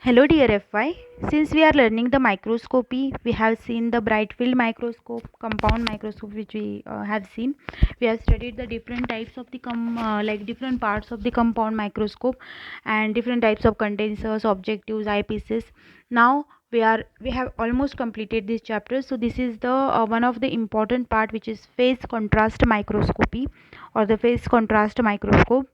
Hello dear FY. Since we are learning the microscopy, we have seen the bright field microscope, compound microscope which we have seen. We have studied the different types of the different parts of the compound microscope and different types of condensers, objectives, eyepieces. Now we have almost completed this chapter. So this is the one of the important part, which is phase contrast microscopy or the phase contrast microscope.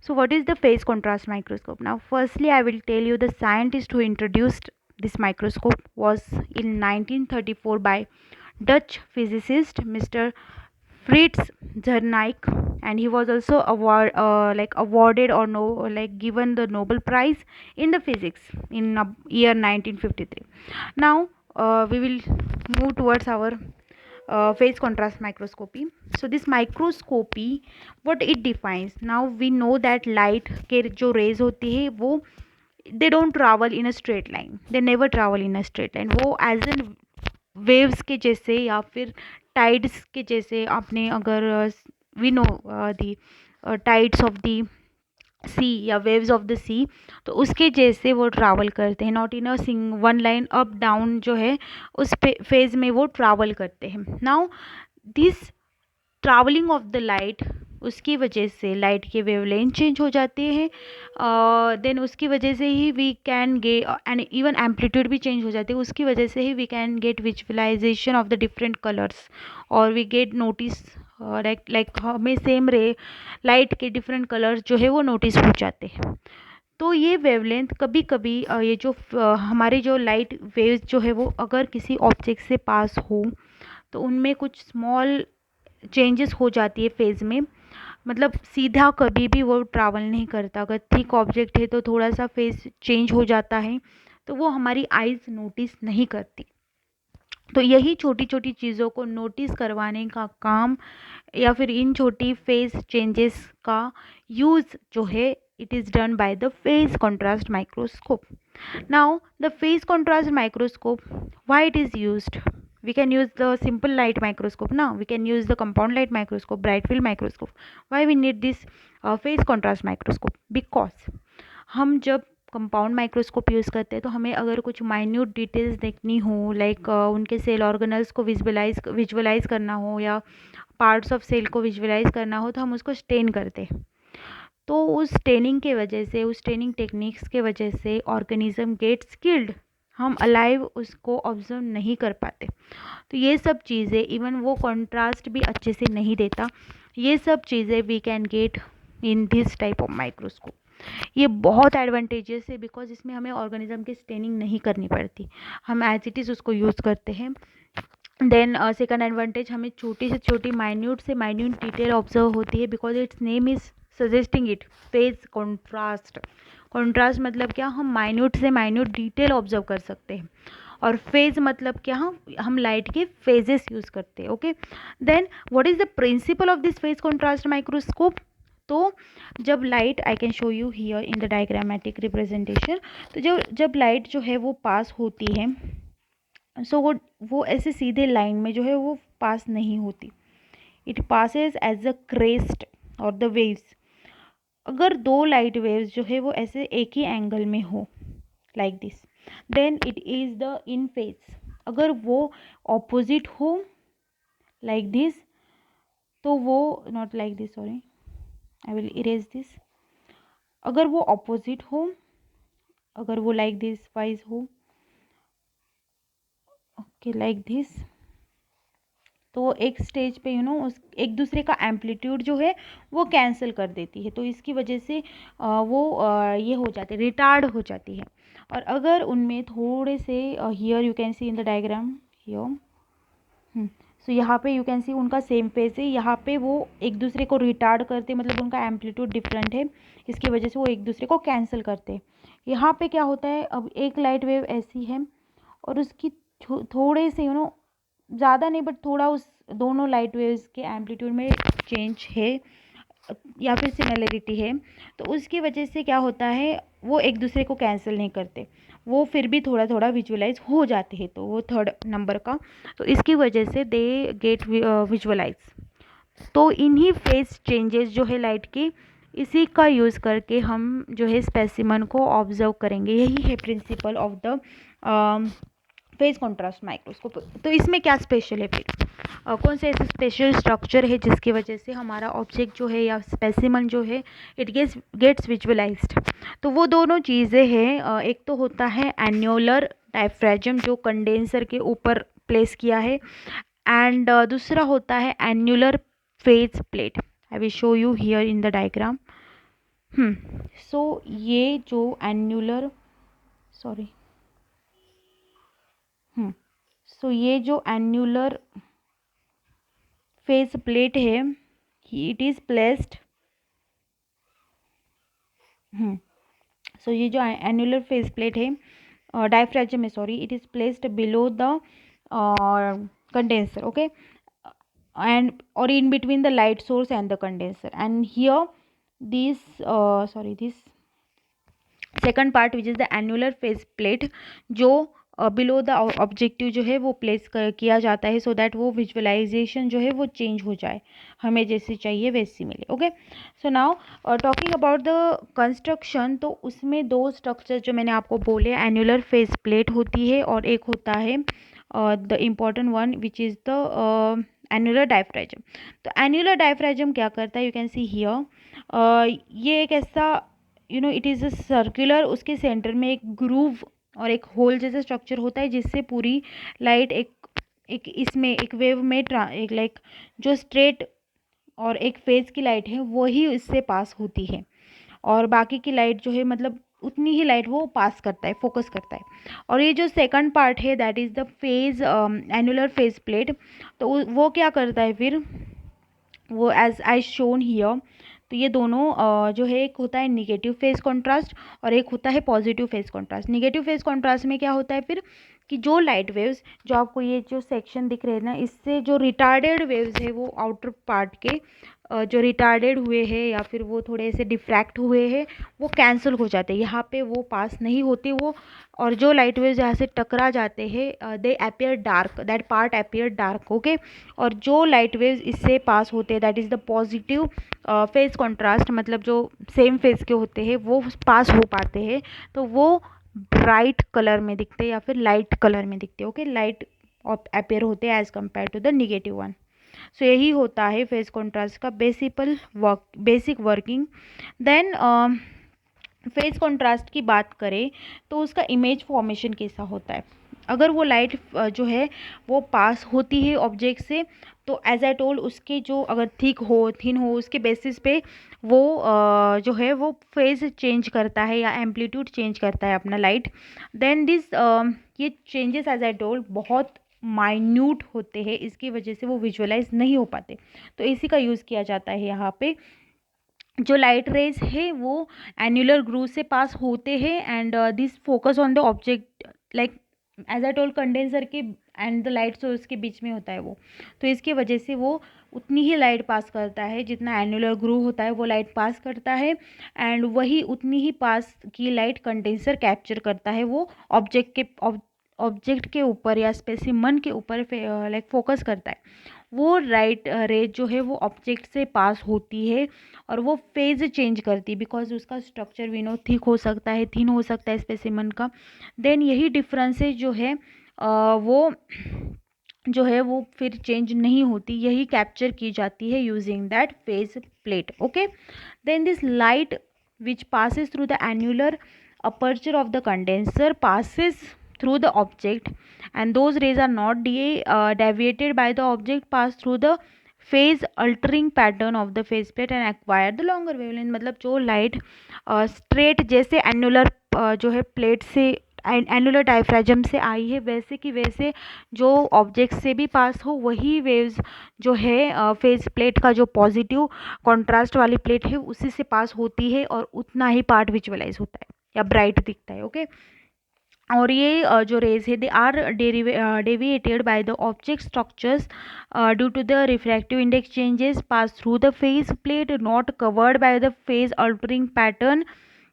So what is the phase contrast microscope? Now firstly I will tell you the scientist who introduced this microscope was in 1934 by Dutch physicist Mr. Fritz Zernike, and he was also awarded or no like given the Nobel Prize in the physics in year 1953. Now we will move towards our phase contrast microscopy. So this microscopy, what it defines, now we know that light के जो rays होती है वो they don't travel in a straight line, they never travel in a straight line, वो as in waves के जैसे या फिर tides के जैसे आपने अगर we know the tides of the सी या वेव्स ऑफ द सी, तो उसके जैसे वो ट्रैवल करते हैं, not in a single one line up down जो है उस फेज में वो ट्रैवल करते हैं. Now this travelling of the light, उसकी वजह से लाइट के वेवलेंथ चेंज हो जाते हैं, देन उसकी वजह से ही we can get and even amplitude भी चेंज हो जाती है, उसकी वजह से ही we can get visualisation of the different colours और वी गेट नोटिस लाइक हमें सेम रे लाइट के डिफरेंट कलर्स जो है वो नोटिस हो जाते हैं. तो ये वेवलेंथ कभी कभी ये जो हमारे जो लाइट वेव्स जो है वो अगर किसी ऑब्जेक्ट से पास हो तो उनमें कुछ स्मॉल चेंजेस हो जाती है फेज़ में, मतलब सीधा कभी भी वो ट्रैवल नहीं करता. अगर थिक ऑब्जेक्ट है तो थोड़ा सा फेस चेंज हो जाता है, तो वो हमारी आइज़ नोटिस नहीं करती. तो यही छोटी छोटी चीज़ों को नोटिस करवाने का काम या फिर इन छोटी फेस चेंजेस का यूज़ जो है it is done by the face contrast microscope. Now the face contrast microscope, why it is used? We can use the simple light microscope, now we can use the compound light microscope, bright field microscope. Why we need this phase contrast microscope? Because हम जब compound microscope use करते हैं तो हमें अगर कुछ minute details देखनी हो, लाइक उनके सेल ऑर्गेनल्स को विजुअलाइज करना हो या पार्ट्स ऑफ सेल को विजुअलाइज करना हो, तो हम उसको स्टेन करते हैं. तो उस स्टेनिंग के वजह से, उस स्टेनिंग टेक्निक्स के वजह से ऑर्गेनिज्म गेट्स किल्ड, हम अलाइव उसको ऑब्जर्व नहीं कर पाते. तो ये सब चीज़ें, इवन वो कॉन्ट्रास्ट भी अच्छे से नहीं देता, ये सब चीज़ें we can get in this type of microscope. ये बहुत एडवांटेजेस है बिकॉज इसमें हमें ऑर्गेनिज्म की स्टेनिंग नहीं करनी पड़ती, हम एज इट इज़ उसको यूज़ करते हैं. देन सेकंड एडवांटेज, हमें छोटी से छोटी माइन्यूट से माइन्यूट डिटेल ऑब्जर्व होती है because it's name is suggesting it phase contrast. Contrast मतलब क्या, हम माइन्यूट से माइन्यूट डिटेल ऑब्जर्व कर सकते हैं. और फेज मतलब क्या, हम लाइट के फेजेस यूज़ करते हैं. Okay, then what is the principle of this phase contrast microscope? तो जब light, I can show you here in the diagrammatic representation, तो जब लाइट जो है वो पास होती है, सो वो ऐसे सीधे लाइन में जो है वो पास नहीं होती, it passes as a crest और द वेव्स. अगर दो लाइट वेव्स जो है वो ऐसे एक ही एंगल में हो like this, then it is the in phase. अगर वो ऑपोजिट हो लाइक दिस, तो वो not like this, sorry I will erase this. अगर वो ऑपोजिट हो, अगर वो लाइक दिस वाइज हो, ओके लाइक दिस, तो एक स्टेज पे उस एक दूसरे का एम्पलीट्यूड जो है वो कैंसिल कर देती है, तो इसकी वजह से ये हो जाती है, रिटार्ड हो जाती है. और अगर उनमें थोड़े से, here you can see in the diagram here, so यहाँ पे यू कैन सी उनका सेम फेस है, यहाँ पे वो एक दूसरे को रिटार्ड करते, मतलब उनका एम्पलीट्यूड डिफरेंट है, इसकी वजह से वो एक दूसरे को कैंसिल करते हैं. यहाँ पे क्या होता है, अब एक लाइट वेव ऐसी है और उसकी थोड़े से ज़्यादा नहीं बट थोड़ा उस दोनों लाइट वेव्स के एम्पलीट्यूड में चेंज है या फिर सिमिलरिटी है, तो उसकी वजह से क्या होता है, वो एक दूसरे को कैंसिल नहीं करते, वो फिर भी थोड़ा थोड़ा विजुअलाइज हो जाते हैं, तो वो थर्ड नंबर का, तो इसकी वजह से दे गेट विजुअलाइज. तो इन्हीं फेज चेंजेस जो है लाइट की, इसी का यूज़ करके हम जो है स्पेसिमन को ऑब्जर्व करेंगे। यही है principle of the phase contrast microscope. तो इसमें क्या स्पेशल है फिर, कौन से ऐसे स्पेशल स्ट्रक्चर है जिसकी वजह से हमारा ऑब्जेक्ट जो है या स्पेसिमन जो है इट गेट्स विजुअलाइज्ड। तो वो दोनों चीज़ें हैं, एक तो होता है एन्युलर डायफ्रैगम जो कंडेंसर के ऊपर प्लेस किया है, एंड दूसरा होता है annular phase plate. I will show you here in the diagram. So ये जो एन्युलर सॉरी सो ये जो एन्युलर फेस प्लेट है इट इज़ प्लेस्ड सो ये जो एन्युलर फेस प्लेट है डायफ्रैगम है sorry, it is placed below the condenser, okay, and or in between the light source and the condenser, and here this this second part which is the annular face plate जो below the objective जो है वो place किया जाता है so that वो visualisation जो है वो चेंज हो जाए, हमें जैसे चाहिए वैसी मिले। Okay, so now talking about the construction, तो उसमें दो स्ट्रक्चर जो मैंने आपको बोले एन्युलर फेस प्लेट होती है और एक होता है the important one which is the annular diaphragm. तो एन्युलर डायफ्रैगम क्या करता है, यू कैन सी हियर, ये एक ऐसा इट इज़ अ सर्कुलर, उसके सेंटर में एक ग्रूव और एक होल जैसा स्ट्रक्चर होता है जिससे पूरी लाइट एक इसमें एक वेव में एक लाइक जो स्ट्रेट और एक फेज की लाइट है वही इससे पास होती है, और बाकी की लाइट जो है मतलब उतनी ही लाइट वो पास करता है, फोकस करता है। और ये जो सेकंड पार्ट है that is the phase annular phase plate, तो वो क्या करता है फिर, वो एज आई शोन हियर, तो ये दोनों जो है एक होता है निगेटिव फेज कॉन्ट्रास्ट और एक होता है positive phase contrast. Negative phase contrast में क्या होता है फिर कि जो लाइट वेव्स जो आपको ये जो सेक्शन दिख रहे हैं ना, इससे जो रिटार्डेड वेव्स है वो आउटर पार्ट के जो रिटार्डेड हुए हैं या फिर वो थोड़े से डिफ्रैक्ट हुए हैं वो कैंसिल हो जाते हैं, यहाँ पे वो पास नहीं होते वो, और जो लाइट वेव्स यहाँ से टकरा जाते हैं दे appear dark, that part appear dark. Okay, और जो लाइट वेव्स इससे पास होते हैं that is the positive phase contrast, मतलब जो सेम फेज के होते हैं वो पास हो पाते हैं, तो वो ब्राइट कलर में दिखते हैं या फिर लाइट कलर में दिखते हैं। ओके, लाइट अपीयर होते हैं as compare to the negative one. So यही होता है फेज कॉन्ट्रास्ट का basic working. Then phase contrast की बात करें तो उसका इमेज फॉर्मेशन कैसा होता है, अगर वो लाइट जो है वो पास होती है ऑब्जेक्ट से, तो एज आई टोल्ड उसके जो अगर थिक हो थिन हो उसके बेसिस पे वो जो है वो फेज चेंज करता है या एम्पलीट्यूड चेंज करता है अपना लाइट। देन दिस ये चेंजेस एज आई टोल्ड बहुत माइन्यूट होते हैं, इसकी वजह से वो विजुअलाइज नहीं हो पाते, तो इसी का यूज़ किया जाता है यहाँ पे। जो लाइट रेज है वो एन्युलर ग्रूव से पास होते हैं and this focus on the object like as I told condenser के एंड द लाइट सोर्स के बीच में होता है वो, तो इसकी वजह से वो उतनी ही लाइट पास करता है जितना एन्युलर ग्रूव होता है वो लाइट पास करता है, एंड वही उतनी ही पास की लाइट कंडेंसर कैप्चर करता है, वो ऑब्जेक्ट के ऊपर या स्पेसिमन के ऊपर लाइक फोकस करता है। वो लाइट रेज जो है वो ऑब्जेक्ट से पास होती है और वो फेज चेंज करती है बिकॉज उसका स्ट्रक्चर वी नो थिक हो सकता है, थिन हो सकता है स्पेसिमन का। देन यही डिफरेंसेस जो है वो जो है वो फिर चेंज नहीं होती, यही कैप्चर की जाती है using that phase plate. Okay, then this light which passes through the annular aperture of the condenser passes through the object, and those rays are not deviated by the object, pass through the phase altering pattern of the phase plate and acquire the longer wavelength। मतलब जो light straight जैसे annular जो है plate से annular diaphragm से आई है वैसे कि वैसे जो ऑब्जेक्ट से भी पास हो वही वेव्स जो है फेज प्लेट का जो पॉजिटिव कॉन्ट्रास्ट वाली प्लेट है उसी से पास होती है और उतना ही पार्ट विजुअलाइज होता है या ब्राइट दिखता है। ओके, और ये जो रेज है they are deviated by the object structures due to the refractive index changes pass through the phase plate not covered by the phase altering pattern,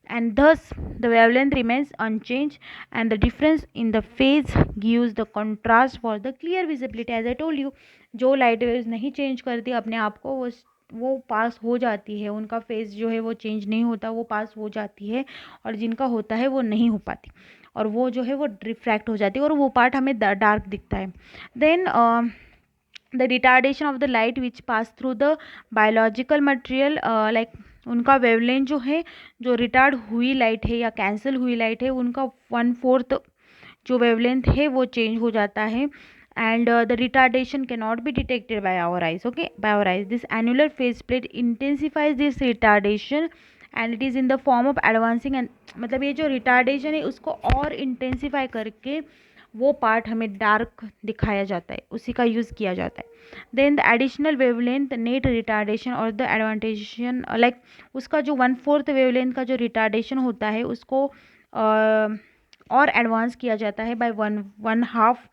and thus the wavelength remains unchanged and the difference in the phase gives the contrast for the clear visibility। as I told you जो light waves नहीं change करती अपने आप को वो वो पास हो जाती है, उनका फेस जो है वो चेंज नहीं होता, वो पास हो जाती है, और जिनका होता है वो नहीं हो पाती, और वो जो है वो रिफ्रैक्ट हो जाती है, और वो पार्ट हमें डार्क दिखता है. Then the retardation of the light which pass through the biological material, like उनका वेवलेंथ जो है, जो रिटार्ड हुई लाइट है या कैंसिल हुई लाइट है, उनका 1/4 जो वेवलेंथ है वो चेंज हो जाता है. And the retardation can not be detected by our eyes. Okay, by our eyes this annular phase plate intensifies this retardation and it is in the form of advancing. And मतलब ये जो retardation है उसको और intensify करके वो part हमें dark दिखाया जाता है, उसी का यूज़ किया जाता है. Then the additional wavelength net retardation और द एडवांटेशन, लाइक उसका जो 1/4 वेवलेंथ का जो रिटार्डेशन होता है उसको और एडवांस किया जाता है by one half,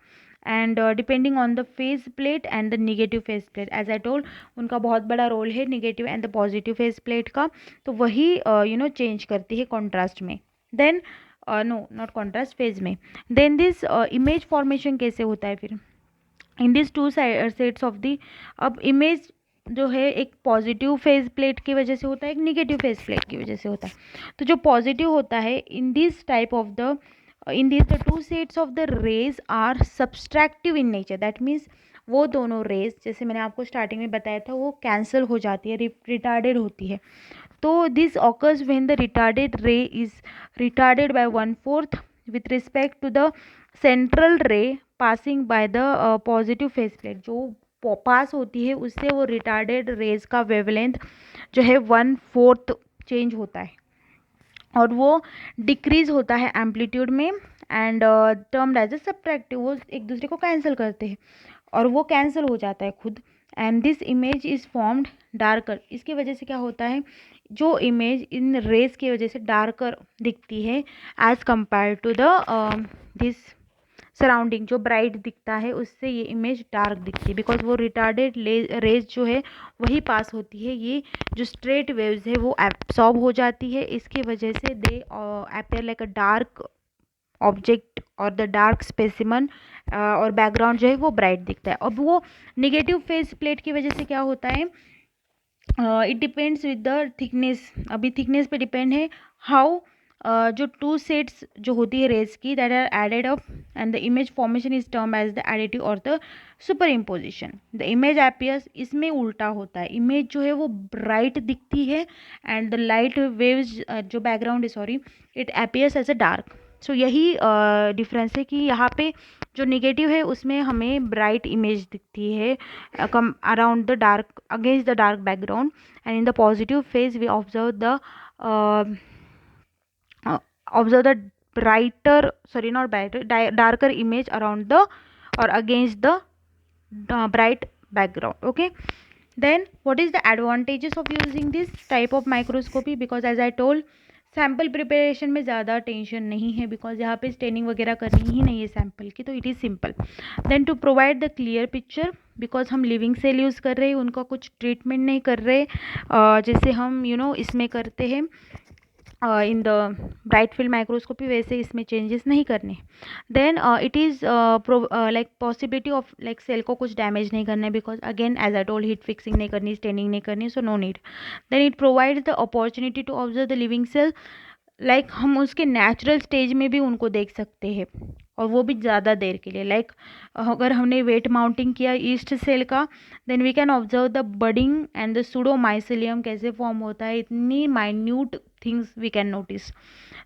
and depending on the phase plate and the negative phase plate. As I told, उनका बहुत बड़ा रोल है negative and the positive phase plate का, तो वही चेंज करती है कॉन्ट्रास्ट में. Then no not contrast, phase में. देन दिस इमेज फॉर्मेशन कैसे होता है फिर in this two sets of the. अब इमेज जो है एक पॉजिटिव फेज प्लेट की वजह से होता है, एक निगेटिव फेज प्लेट की वजह से होता है. तो जो पॉजिटिव होता है in this type of the in this the two sets of the rays are subtractive in nature. That means वो दोनों रेज, जैसे मैंने आपको स्टार्टिंग में बताया था, वो कैंसिल हो जाती है, रिटार्डेड होती है. तो this occurs when the retarded ray is retarded by 1/4 with respect to the central ray passing by the positive phase plate. जो पास होती है उससे वो रिटार्डेड रेज का वेवलेंथ जो है 1/4 चेंज होता है, और वो डिक्रीज होता है एम्पलीट्यूड में, and termed as a subtractive. वो एक दूसरे को कैंसिल करते हैं और वो कैंसिल हो जाता है खुद. And this image is formed darker. इसकी वजह से क्या होता है, जो इमेज इन रेज की वजह से डार्कर दिखती है as compare to the this surrounding. जो ब्राइट दिखता है उससे ये इमेज डार्क दिखती है, बिकॉज वो रिटार्डेड रेज जो है वही पास होती है. ये जो स्ट्रेट वेव्स है वो एब्सॉर्ब हो जाती है, इसकी वजह से दे अपीयर लाइक अ डार्क ऑब्जेक्ट और द डार्क स्पेसिमन, और बैकग्राउंड जो है वो ब्राइट दिखता है. अब वो निगेटिव फेज प्लेट की वजह से क्या होता है, it depends with the thickness. अभी थिकनेस पे डिपेंड है. हाउ जो टू सेट्स जो होती है रेज की that are added up, and the image formation is term as the additive और the superimposition. The image appears, इसमें उल्टा होता है, इमेज जो है वो ब्राइट दिखती है, एंड द लाइट वेव्स जो बैकग्राउंड है, sorry, it appears as a dark. So यही डिफरेंस है कि यहाँ पे जो निगेटिव है उसमें हमें ब्राइट इमेज दिखती है come around the dark, against the dark background, and in the positive phase we observe the brighter, sorry, not brighter, darker image around the or against the bright background. Okay, then what is the advantages of using this type of microscopy? Because as I told, sample preparation में ज़्यादा tension नहीं है, because यहाँ पे staining वगैरह करनी ही नहीं है सैम्पल की, तो it is simple. Then to provide the clear picture, because हम लिविंग सेल यूज़ कर रहे हैं, उनका कुछ ट्रीटमेंट नहीं कर रहे जैसे हम इसमें करते हैं in the bright field microscopy, वैसे इसमें चेंजेस नहीं करने. Then it is like possibility of like cell को कुछ डैमेज नहीं करना है, because again as I told heat fixing नहीं करनी, स्टेनिंग नहीं करनी, so no need. Then it provides the opportunity to observe the living cell, like हम उसके नेचुरल स्टेज में भी उनको देख सकते हैं, और वो भी ज़्यादा देर के लिए. लाइक अगर हमने वेट माउंटिंग किया ईस्ट सेल का, then we can observe the budding and the pseudomycelium कैसे फॉर्म होता है, इतनी minute things we can notice.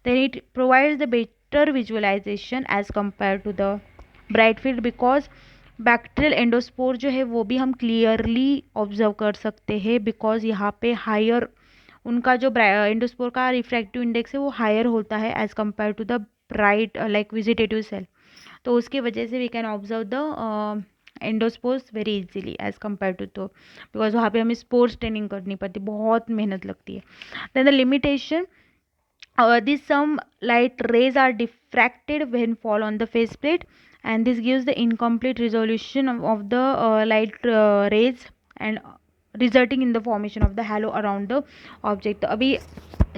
Then it provides the better visualisation as compare to the bright field, because bacterial endospore जो है वो भी हम क्लियरली ऑब्जर्व कर सकते हैं, बिकॉज यहाँ पे हायर उनका जो एंडोस्पोर का रिफ्रैक्टिव इंडेक्स है वो हायर होता है as compare to the bright like vegetative cell. तो उसकी वजह से we can observe the endospores very easily as compare to, तो बिकॉज वहाँ पे हमें स्पोर्स ट्रेनिंग करनी पड़ती है, बहुत मेहनत लगती है. Then the limitation, this some light rays are diffracted when fall on the face plate, and this gives the incomplete resolution of the light rays and resulting in the formation of the halo around the object. तो अभी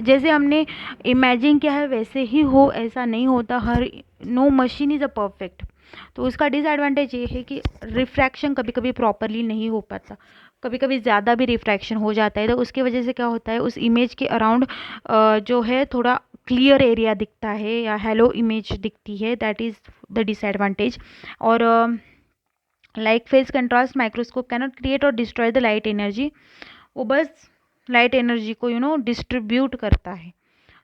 जैसे हमने imagine किया है वैसे ही हो, ऐसा नहीं होता, हर no machine is a perfect. तो उसका डिसएडवांटेज ये है कि रिफ्रैक्शन कभी कभी प्रॉपरली नहीं हो पाता. कभी कभी ज़्यादा भी रिफ्रैक्शन हो जाता है, तो उसकी वजह से क्या होता है, उस इमेज के अराउंड जो है थोड़ा क्लियर एरिया दिखता है या हेलो इमेज दिखती है, दैट इज़ द डिसएडवांटेज। और like phase contrast microscope cannot create और डिस्ट्रॉय द लाइट एनर्जी, वो बस लाइट एनर्जी को डिस्ट्रीब्यूट करता है।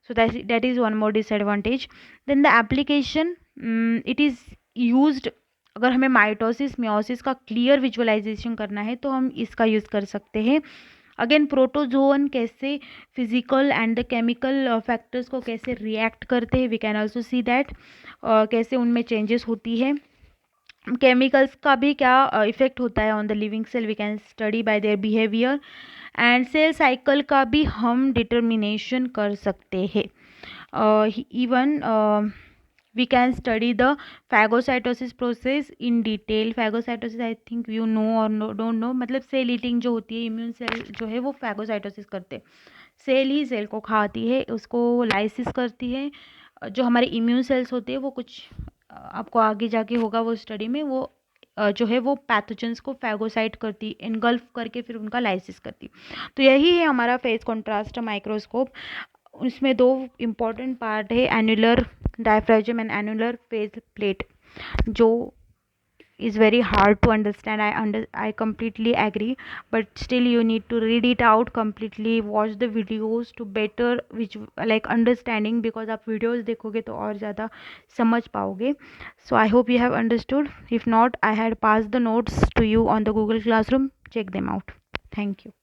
So that is one more disadvantage. Then the application, it is used, अगर हमें माइटोसिस मियोसिस का क्लियर विजुअलाइजेशन करना है तो हम इसका यूज़ कर सकते हैं। अगेन प्रोटोजोन कैसे physical and the chemical factors को कैसे रिएक्ट करते हैं, we can also see that, कैसे उनमें चेंजेस होती है। केमिकल्स का भी क्या इफेक्ट होता है on the living cell, we can study by their behaviour. And cell cycle का भी हम डिटर्मिनेशन कर सकते हैं। Even we can study the phagocytosis process in detail. Phagocytosis I think you know और डोंट नो, मतलब सेल ईटिंग जो होती है, इम्यून सेल जो है वो फैगोसाइटोसिस करते हैं, सेल ही सेल को खाती है, उसको लाइसिस करती है। जो हमारे इम्यून सेल्स होते हैं वो कुछ आपको आगे जाके होगा वो स्टडी में, वो जो है वो पैथोजेंस को फैगोसाइट करती, इनगल्फ करके फिर उनका लाइसिस करती। तो यही है हमारा फेज कॉन्ट्रास्ट माइक्रोस्कोप। उसमें दो इम्पॉर्टेंट पार्ट है, annular diaphragm and annular phase plate, जो is very hard to understand. I completely agree, but still you need to read it out completely, watch the videos to better which like understanding, because आप videos देखोगे तो और ज़्यादा समझ पाओगे। So I hope you have understood. If not, I had passed the notes to you on the Google Classroom. Check them out. Thank you.